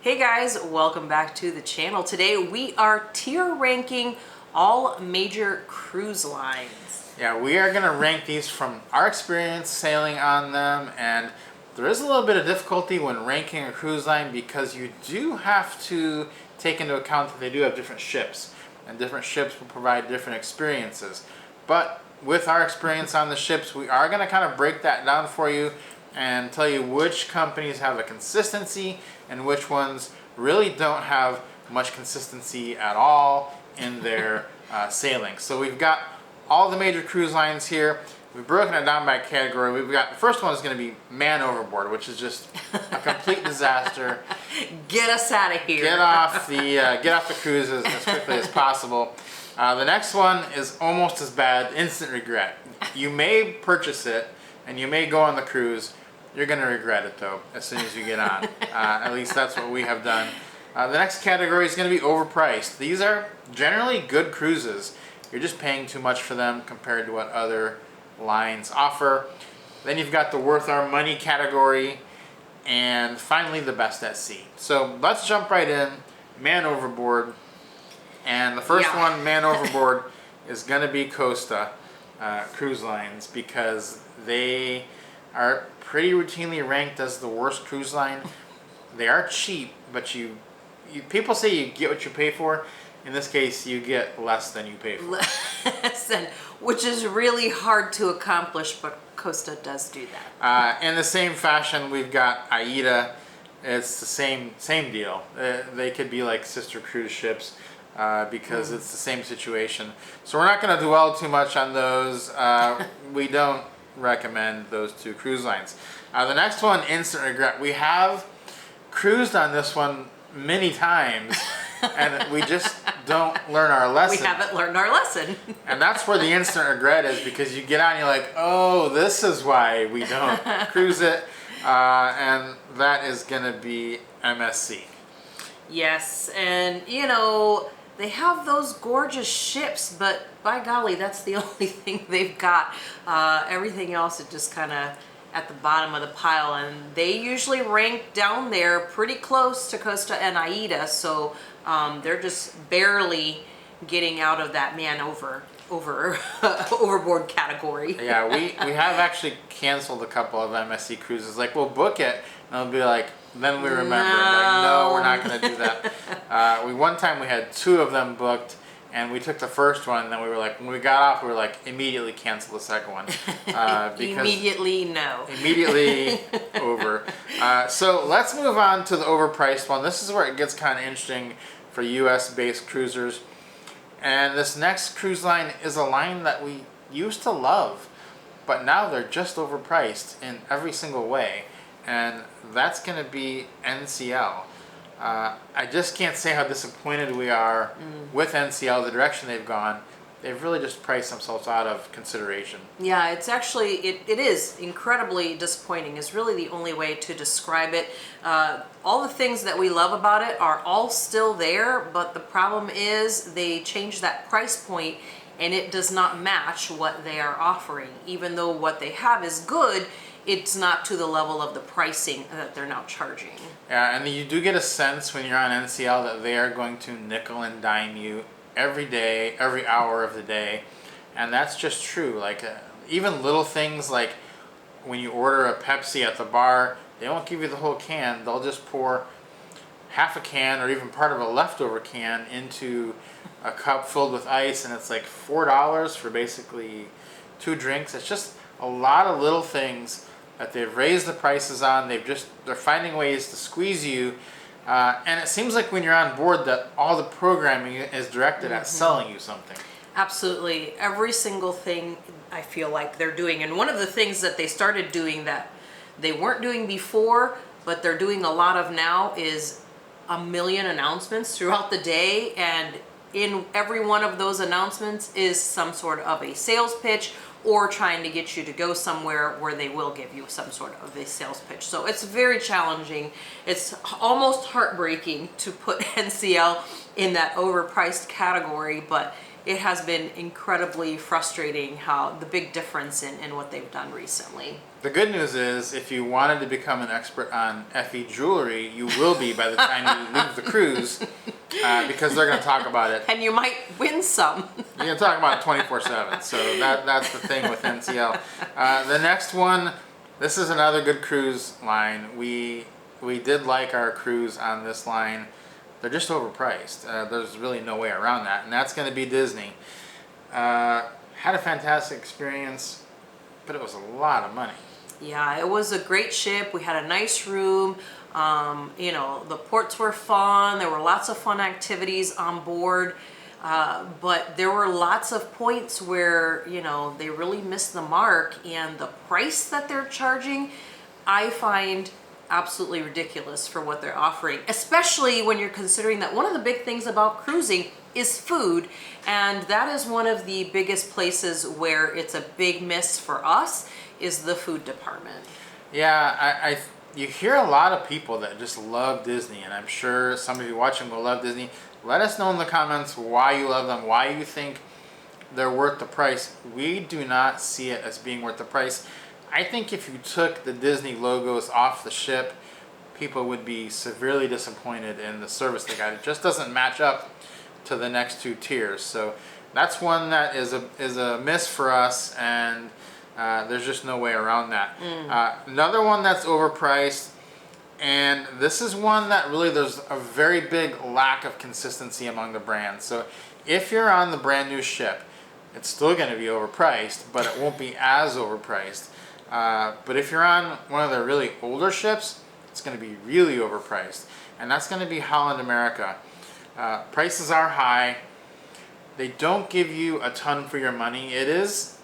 Hey guys, welcome back to the channel. Today we are tier ranking all major cruise lines. Yeah, we are going to rank these from our experience sailing on them, and there is a little bit of difficulty when ranking a cruise line because you do have to take into account that they do have different ships, and different ships will provide different experiences. But with our experience on the ships, we are going to kind of break that down for you and tell you which companies have a consistency and which ones really don't have much consistency at all in their sailing. So we've got all the major cruise lines here. We've broken it down by category. We've got the first one is going to be man overboard, which is just a complete disaster. Get us out of here. Get off the cruises as quickly as possible. The next one is almost as bad, instant regret. You may purchase it and you may go on the cruise. You're going to regret it though as soon as you get on. At least that's what we have done. The next category is going to be overpriced. These are generally good cruises. You're just paying too much for them compared to what other lines offer. Then you've got the worth our money category, and finally the best at sea. So let's jump right in. Man overboard. And the first one, man overboard, is going to be Costa Cruise Lines because they are pretty routinely ranked as the worst cruise line. They are cheap, but people say you get what you pay for. In this case, you get less than you pay for. Less than, which is really hard to accomplish, but Costa does do that. In the same fashion, we've got Aida. It's the same deal. They could be like sister cruise ships because it's the same situation. So we're not going to dwell too much on those. We don't recommend those two cruise lines. The next one, instant regret. We have cruised on this one many times and we just don't learn our lesson. We haven't learned our lesson. And that's where the instant regret is, because you get on, you're like, oh, this is why we don't cruise it. And that is going to be MSC. Yes, and you know, they have those gorgeous ships, but by golly, that's the only thing they've got. Everything else is just kind of at the bottom of the pile, and they usually rank down there pretty close to Costa and Aida, so they're just barely getting out of that man overboard category. Yeah, we have actually canceled a couple of MSC cruises. Like, we'll book it, and it'll be like, then we remember, no, we're not going to do that. One time we had 2 of them booked, and we took the first one, and then we were like, when we got off, we were like, immediately cancel the second one. Immediately no. Immediately over. So let's move on to the overpriced one. This is where it gets kind of interesting for US-based cruisers. And this next cruise line is a line that we used to love, but now they're just overpriced in every single way. And that's going to be NCL. I just can't say how disappointed we are with NCL, the direction they've gone. They've really just priced themselves out of consideration. Yeah, it's actually, it is incredibly disappointing is really the only way to describe it. All the things that we love about it are all still there, but the problem is they changed that price point and it does not match what they are offering. Even though what they have is good, it's not to the level of the pricing that they're now charging. Yeah, and you do get a sense when you're on NCL that they are going to nickel and dime you every day, every hour of the day. And that's just true. Like, even little things like when you order a Pepsi at the bar, they won't give you the whole can. They'll just pour half a can or even part of a leftover can into a cup filled with ice, and it's like $4 for basically 2 drinks. It's just a lot of little things that they've raised the prices on. They're finding ways to squeeze you, and it seems like when you're on board that all the programming is directed at selling you something. Absolutely, every single thing I feel like they're doing, and one of the things that they started doing that they weren't doing before, but they're doing a lot of now, is a million announcements throughout the day, and in every one of those announcements is some sort of a sales pitch or trying to get you to go somewhere where they will give you some sort of a sales pitch. So it's very challenging. It's almost heartbreaking to put NCL in that overpriced category, but it has been incredibly frustrating how the big difference in what they've done recently. The good news is, if you wanted to become an expert on FE jewelry, you will be by the time you leave the cruise, because they're going to talk about it. And you might win some. You're going to talk about it 24/7. So that's the thing with NCL. The next one, this is another good cruise line. We did like our cruise on this line. They're just overpriced. There's really no way around that, and that's going to be Disney. Had a fantastic experience, but it was a lot of money. Yeah, it was a great ship. We had a nice room. You know, the ports were fun. There were lots of fun activities on board. But there were lots of points where, you know, they really missed the mark, and the price that they're charging, I find absolutely ridiculous for what they're offering, especially when you're considering that one of the big things about cruising is food, and that is one of the biggest places where it's a big miss for us, is the food department. Yeah, you hear a lot of people that just love Disney, and I'm sure some of you watching will love Disney. Let us know in the comments why you love them, why you think they're worth the price. We do not see it as being worth the price. I think if you took the Disney logos off the ship, people would be severely disappointed in the service they got. It just doesn't match up to the next two tiers. So that's one that is a miss for us, and there's just no way around that. Another one that's overpriced, and this is one that really there's a very big lack of consistency among the brands. So if you're on the brand new ship, it's still going to be overpriced, but it won't be as overpriced. But if you're on one of the really older ships, it's going to be really overpriced, and that's going to be Holland America. Prices are high. They don't give you a ton for your money. It is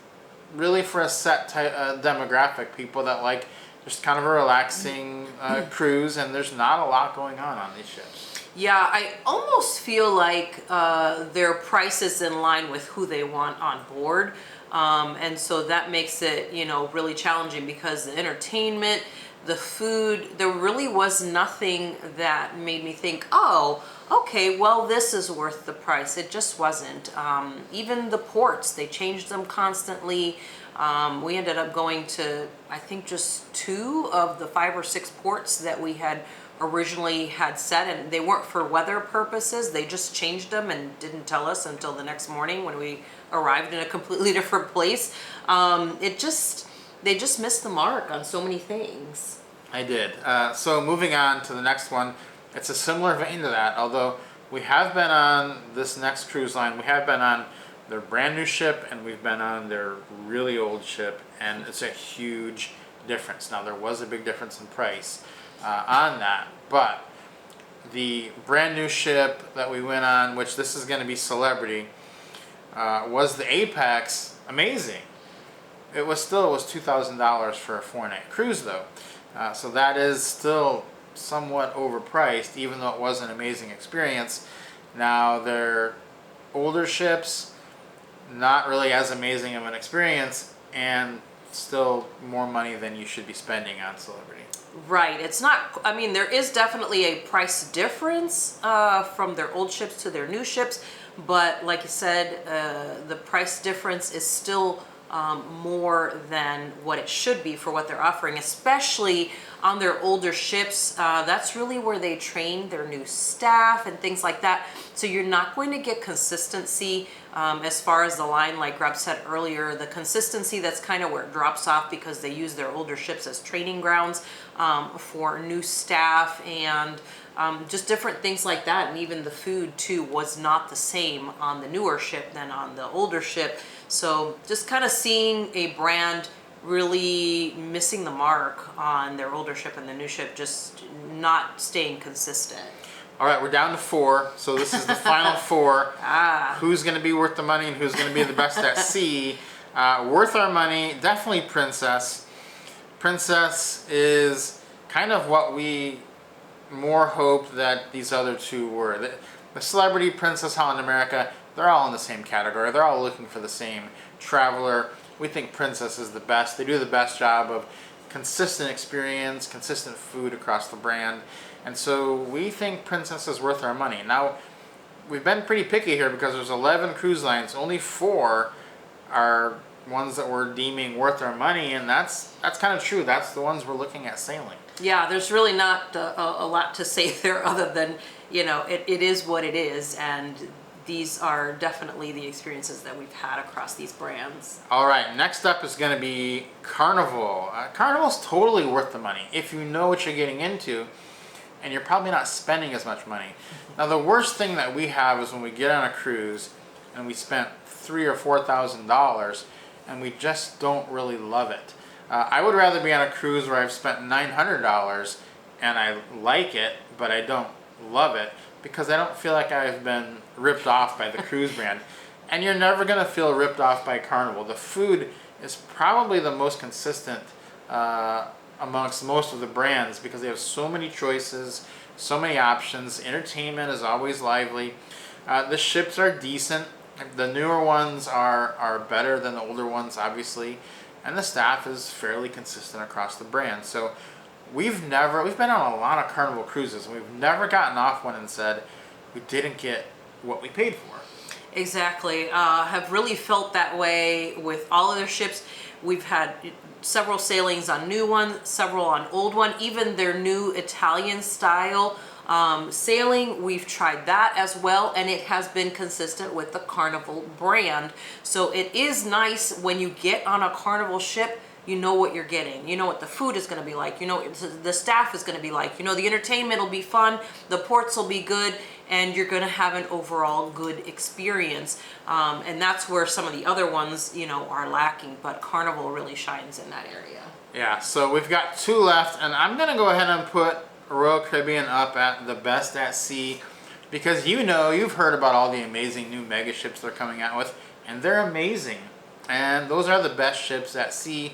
really for a set demographic, people that like just kind of a relaxing cruise, and there's not a lot going on these ships. Yeah, I almost feel like their price is in line with who they want on board. And so that makes it, you know, really challenging, because the entertainment, the food, there really was nothing that made me think, oh, okay, well, this is worth the price. It just wasn't. Even the ports, they changed them constantly. We ended up going to, I think, just 2 of the 5 or 6 ports that we had originally had set, and they weren't for weather purposes. They just changed them and didn't tell us until the next morning when we arrived in a completely different place. They just missed the mark on so many things. I did. So moving on to the next one, it's a similar vein to that, although we have been on this next cruise line. We have been on their brand new ship, and we've been on their really old ship, and it's a huge difference. Now, there was a big difference in price on that, but the brand new ship that we went on, which this is going to be Celebrity, was the Apex. Amazing. It was $2,000 for a 4-night cruise, though. So that is still somewhat overpriced, even though it was an amazing experience. Now, their older ships, not really as amazing of an experience, and still more money than you should be spending on Celebrity. Right. It's not, I mean, there is definitely a price difference from their old ships to their new ships, but like you said, the price difference is still more than what it should be for what they're offering, especially on their older ships. That's really where they train their new staff and things like that. So you're not going to get consistency as far as the line, like Grub said earlier, the consistency, that's kind of where it drops off, because they use their older ships as training grounds for new staff and just different things like that. And even the food too was not the same on the newer ship than on the older ship. So just kind of seeing a brand really missing the mark on their older ship and the new ship, just not staying consistent. All right, we're down to 4, so this is the final 4. Who's going to be worth the money and who's going to be the best at sea? Worth our money, definitely Princess. Princess is kind of what we more hoped that these other 2 were. The Celebrity, Princess, Holland America, they're all in the same category. They're all looking for the same traveler. We think Princess is the best. They do the best job of consistent experience, consistent food across the brand. And so we think Princess is worth our money. Now, we've been pretty picky here because there's 11 cruise lines. Only 4 are ones that we're deeming worth our money, and that's kind of true. That's the ones we're looking at sailing. Yeah, there's really not a lot to say there other than, you know, it is what it is, and these are definitely the experiences that we've had across these brands. All right, next up is going to be Carnival. Carnival's totally worth the money if you know what you're getting into, and you're probably not spending as much money. Now, the worst thing that we have is when we get on a cruise and we spent $3,000 or $4,000 and we just don't really love it. I would rather be on a cruise where I've spent $900 and I like it, but I don't love it, because I don't feel like I've been ripped off by the cruise brand. And you're never going to feel ripped off by Carnival. The food is probably the most consistent amongst most of the brands, because they have so many choices, so many options. Entertainment is always lively. The ships are decent. The newer ones are better than the older ones, obviously. And the staff is fairly consistent across the brand. So we've been on a lot of Carnival cruises, and we've never gotten off one and said we didn't get what we paid for. Exactly. Have really felt that way with all of their ships. We've had several sailings on new one, several on old one, even their new Italian style sailing. We've tried that as well, and it has been consistent with the Carnival brand. So it is nice when you get on a Carnival ship, you know what you're getting. You know what the food is going to be like. You know what the staff is going to be like. You know the entertainment will be fun. The ports will be good, and you're going to have an overall good experience. And that's where some of the other ones, you know, are lacking. But Carnival really shines in that area. Yeah. So we've got two left, and I'm going to go ahead and put Royal Caribbean up at the best at sea, because you've heard about all the amazing new mega ships they're coming out with, and they're amazing. And those are the best ships at sea.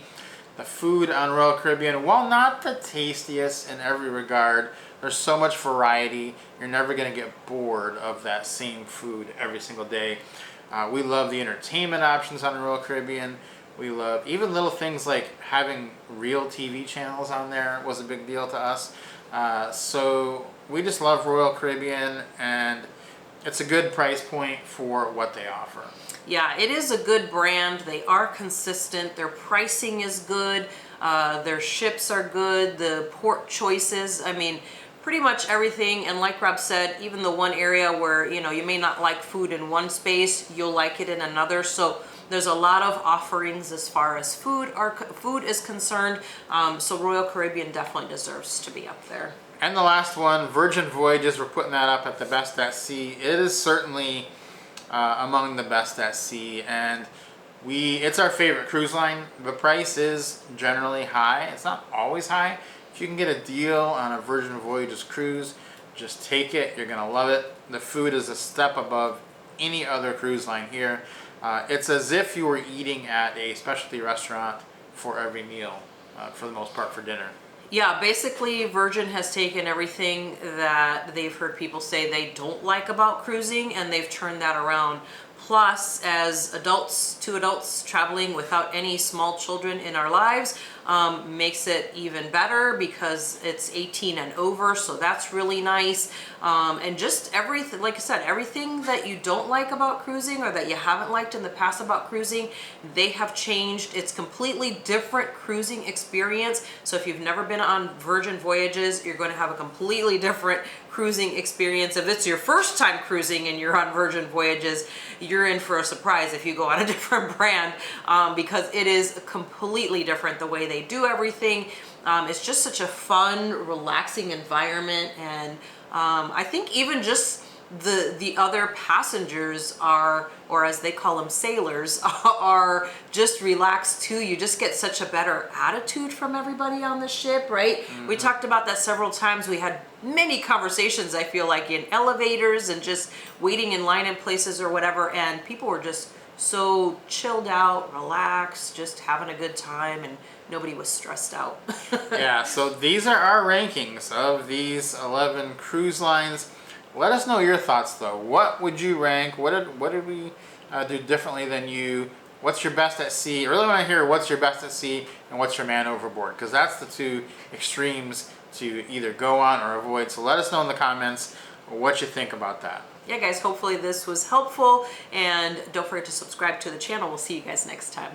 The food on Royal Caribbean, while not the tastiest in every regard, there's so much variety. You're never going to get bored of that same food every single day. We love the entertainment options on Royal Caribbean. We love even little things like having real TV channels on there was a big deal to us. So we just love Royal Caribbean, and it's a good price point for what they offer. Yeah, it is a good brand. They are consistent. Their pricing is good. Their ships are good. The port choices, I mean, pretty much everything. And like Rob said, even the one area where, you know, you may not like food in one space, you'll like it in another. So there's a lot of offerings as far as food is concerned. So Royal Caribbean definitely deserves to be up there. And the last one, Virgin Voyages, we're putting that up at the best at sea. It is certainly among the best at sea, and it's our favorite cruise line. The price is generally high. It's not always high. If you can get a deal on a Virgin Voyages cruise, just take it. You're gonna love it. The food is a step above any other cruise line here. It's as if you were eating at a specialty restaurant for every meal, for the most part, for dinner. Yeah, basically Virgin has taken everything that they've heard people say they don't like about cruising, and they've turned that around. Plus, as two adults traveling without any small children in our lives, makes it even better because it's 18 and over, so that's really nice. And just everything, like I said, everything that you don't like about cruising or that you haven't liked in the past about cruising, they have changed. It's completely different cruising experience. So if you've never been on Virgin Voyages, you're going to have a completely different cruising experience. If it's your first time cruising and you're on Virgin Voyages, you're in for a surprise if you go on a different brand, because it is completely different the way they do everything. It's just such a fun, relaxing environment, and I think even just the other passengers are, or as they call them, sailors, are just relaxed too. You just get such a better attitude from everybody on the ship, right? Mm-hmm. We talked about that several times. We had many conversations, I feel like, in elevators and just waiting in line in places or whatever, and people were just so chilled out, relaxed, just having a good time, and nobody was stressed out. Yeah, so these are our rankings of these 11 cruise lines. Let us know your thoughts, though. What would you rank? What did we do differently than you? What's your best at sea? I really want to hear what's your best at sea and what's your man overboard, because that's the two extremes to either go on or avoid. So let us know in the comments what you think about that. Yeah, guys, hopefully this was helpful, and don't forget to subscribe to the channel. We'll see you guys next time.